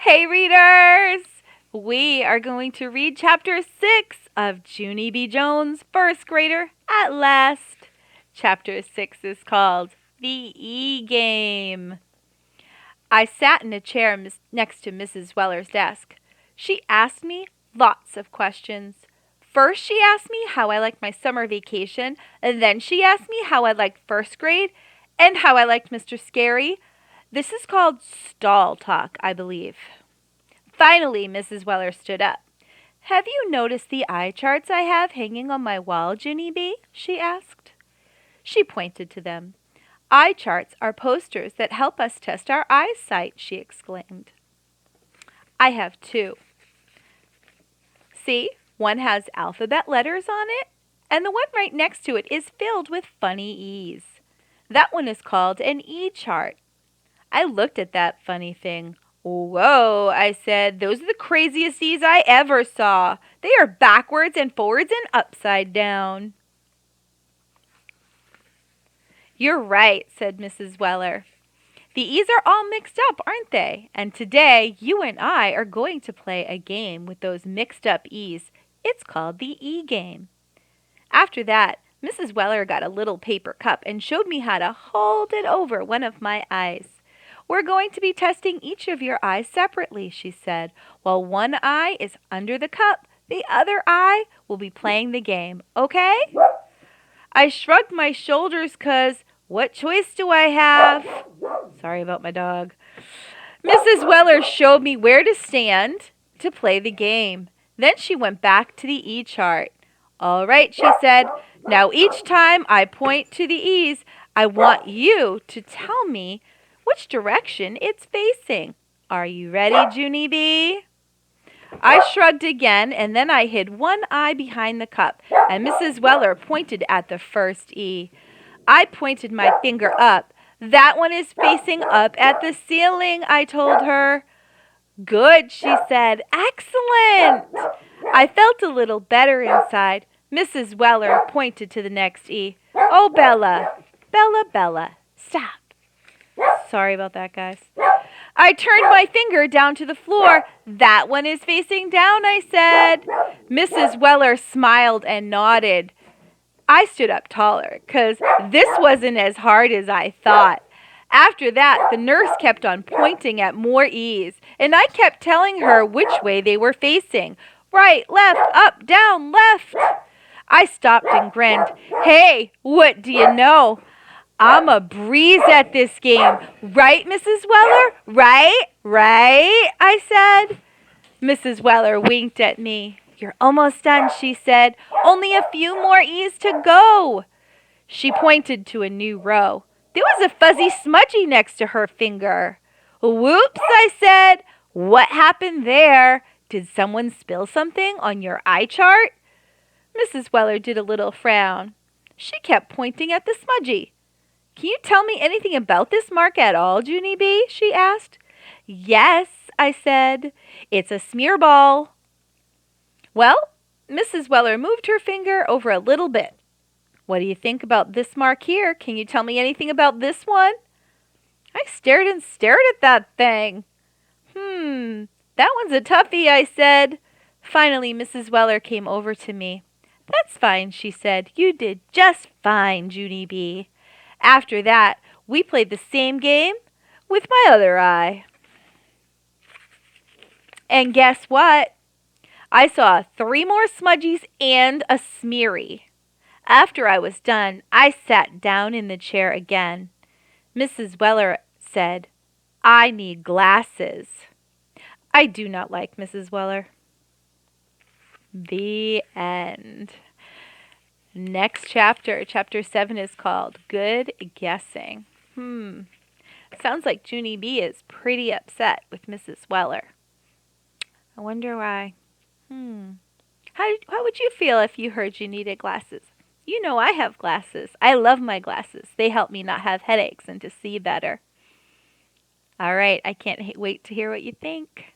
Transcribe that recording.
Hey readers! We are going to read chapter 6 of Junie B. Jones' First Grader at Last. Chapter 6 is called The E-Game. I sat in a chair next to Mrs. Weller's desk. She asked me lots of questions. First she asked me how I liked my summer vacation, and then she asked me how I liked first grade, and how I liked Mr. Scary. This is called stall talk, I believe. Finally, Mrs. Weller stood up. "Have you noticed the eye charts I have hanging on my wall, Junie B?" she asked. She pointed to them. "Eye charts are posters that help us test our eyesight," she exclaimed. "I have two. See, one has alphabet letters on it, and the one right next to it is filled with funny E's. That one is called an E chart." I looked at that funny thing. "Whoa," I said, "those are the craziest E's I ever saw. They are backwards and forwards and upside down." "You're right," said Mrs. Weller. "The E's are all mixed up, aren't they? And today you and I are going to play a game with those mixed up E's. It's called the E-Game." After that, Mrs. Weller got a little paper cup and showed me how to hold it over one of my eyes. "We're going to be testing each of your eyes separately," she said. "While one eye is under the cup, the other eye will be playing the game, okay?" I shrugged my shoulders 'cause what choice do I have? Sorry about my dog. Mrs. Weller showed me where to stand to play the game. Then she went back to the E chart. "All right," she said. "Now each time I point to the E's, I want you to tell me which direction it's facing. Are you ready, Junie B?" I shrugged again, and then I hid one eye behind the cup, and Mrs. Weller pointed at the first E. I pointed my finger up. "That one is facing up at the ceiling," I told her. "Good," she said. "Excellent." I felt a little better inside. Mrs. Weller pointed to the next E. "Oh, Bella, Bella, Bella, stop." Sorry about that, guys. I turned my finger down to the floor. "That one is facing down," I said. Mrs. Weller smiled and nodded. I stood up taller, 'cause this wasn't as hard as I thought. After that, the nurse kept on pointing at more E's, and I kept telling her which way they were facing. Right, left, up, down, left. I stopped and grinned. "Hey, what do you know? I'm a breeze at this game. Right, Mrs. Weller? Right? Right?" I said. Mrs. Weller winked at me. "You're almost done," she said. "Only a few more E's to go." She pointed to a new row. There was a fuzzy smudgy next to her finger. "Whoops," I said. "What happened there? Did someone spill something on your eye chart?" Mrs. Weller did a little frown. She kept pointing at the smudgy. "Can you tell me anything about this mark at all, Junie B?" she asked. "Yes," I said. "It's a smear ball." Well, Mrs. Weller moved her finger over a little bit. "What do you think about this mark here? Can you tell me anything about this one?" I stared and stared at that thing. That one's a toughie," I said. Finally, Mrs. Weller came over to me. "That's fine," she said. "You did just fine, Junie B." After that, we played the same game with my other eye. And guess what? I saw 3 more smudgies and a smeary. After I was done, I sat down in the chair again. Mrs. Weller said, "I need glasses." I do not like Mrs. Weller. The end. Next chapter, chapter 7, is called Good Guessing. Sounds like Junie B is pretty upset with Mrs. Weller. I wonder why. How would you feel if you heard you needed glasses? You know I have glasses. I love my glasses. They help me not have headaches and to see better. All right, I can't wait to hear what you think.